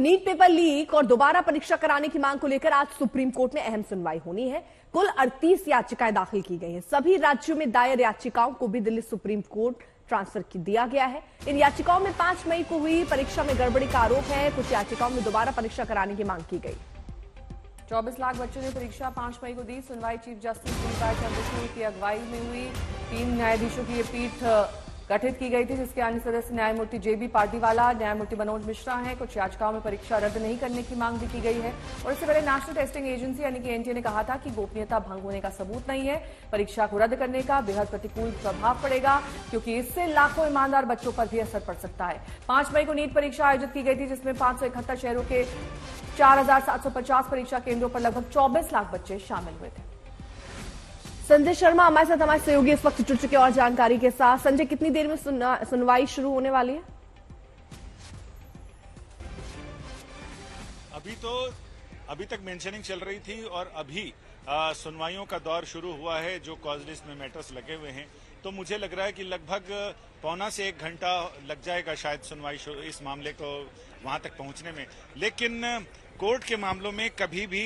NEET paper leak और दोबारा परीक्षा कराने की मांग को लेकर आज सुप्रीम कोर्ट में अहम सुनवाई होनी है। कुल 38 याचिकाएं दाखिल की गई हैं। सभी राज्यों में दायर याचिकाओं को भी दिल्ली सुप्रीम कोर्ट ट्रांसफर दिया गया है। इन याचिकाओं में 5 मई को हुई परीक्षा में गड़बड़ी का आरोप है। कुछ याचिकाओं में दोबारा परीक्षा कराने की मांग की गई। 24 लाख बच्चों ने परीक्षा 5 मई को दी। सुनवाई चीफ जस्टिस दीपक चंद्रचूड़ की अगुवाई में हुई। 3 न्यायाधीशों की यह पीठ गठित की गई थी, जिसके अन्य सदस्य न्यायमूर्ति जेबी पार्दीवाला, न्यायमूर्ति मनोज मिश्रा हैं। कुछ याचिकाओं में परीक्षा रद्द नहीं करने की मांग भी की गई है। और इससे पहले नेशनल टेस्टिंग एजेंसी यानी कि एनटीए ने कहा था कि गोपनीयता भंग होने का सबूत नहीं है। परीक्षा को रद्द करने का बेहद प्रतिकूल प्रभाव पड़ेगा, क्योंकि इससे लाखों ईमानदार बच्चों पर भी असर पड़ सकता है। 5 मई को नीट परीक्षा आयोजित की गई थी, जिसमें 571 शहरों के 4750 परीक्षा केंद्रों पर लगभग 24 लाख बच्चे शामिल हुए थे। संजय शर्मा हमारे साथ हमारे सहयोगी इस वक्त जुड़ चुके और जानकारी के साथ। संजय, कितनी देर में सुनवाई शुरू होने वाली है? अभी तक मेंशनिंग चल रही थी और अभी सुनवाइयों का दौर शुरू हुआ है, जो कॉज लिस्ट में मैटर्स लगे हुए हैं। तो मुझे लग रहा है कि लगभग पौना से 1 घंटा लग जाएगा शायद सुनवाई इस मामले को वहां तक पहुंचने में। लेकिन कोर्ट के मामलों में कभी भी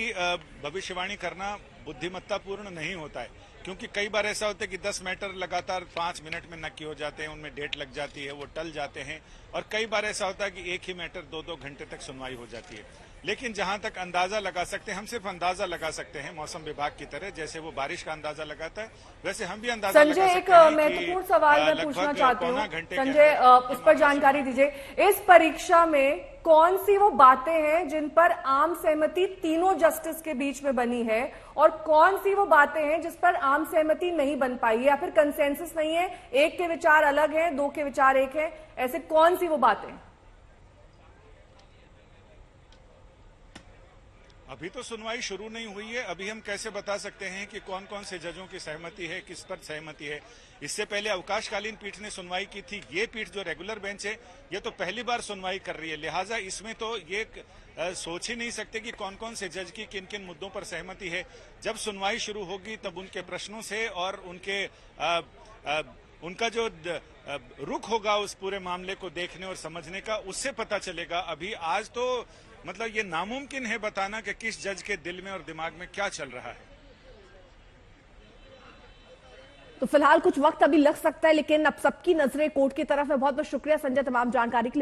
भविष्यवाणी करना बुद्धिमत्तापूर्ण नहीं होता है, क्योंकि कई बार ऐसा होता है कि 10 मैटर लगातार 5 मिनट में नक्की हो जाते हैं, उनमें डेट लग जाती है, वो टल जाते हैं। और कई बार ऐसा होता है कि एक ही मैटर 2-2 घंटे तक सुनवाई हो जाती है। लेकिन जहां तक अंदाजा लगा सकते हैं, हम सिर्फ अंदाजा लगा सकते हैं मौसम विभाग की तरह, जैसे वो बारिश का अंदाजा लगाता है वैसे हम भी अंदाजा लगा सकते हैं। संजय, एक महत्वपूर्ण सवाल मैं पूछना चाहती हूँ। संजय, इस पर जानकारी दीजिए। इस परीक्षा में कौन सी वो बातें हैं जिन पर आम सहमति तीनों जस्टिस के बीच में बनी है, और कौन सी वो बातें हैं जिस पर आम सहमति नहीं बन पाई है, या फिर कंसेंसस नहीं है, एक के विचार अलग हैं, 2 के विचार एक है? ऐसे कौन सी वो बातें? अभी तो सुनवाई शुरू नहीं हुई है। अभी हम कैसे बता सकते हैं कि कौन कौन से जजों की सहमति है, किस पर सहमति है। इससे पहले अवकाशकालीन पीठ ने सुनवाई की थी। ये पीठ जो रेगुलर बेंच है, ये तो पहली बार सुनवाई कर रही है, लिहाजा इसमें तो ये सोच ही नहीं सकते कि कौन कौन से जज की किन किन मुद्दों पर सहमति है। जब सुनवाई शुरू होगी तब उनके प्रश्नों से और उनका जो रुख होगा उस पूरे मामले को देखने और समझने का, उससे पता चलेगा। अभी आज तो मतलब ये नामुमकिन है बताना कि किस जज के दिल में और दिमाग में क्या चल रहा है। तो फिलहाल कुछ वक्त अभी लग सकता है, लेकिन अब सबकी नजरें कोर्ट की तरफ है। बहुत बहुत शुक्रिया संजय तमाम जानकारी के लिए।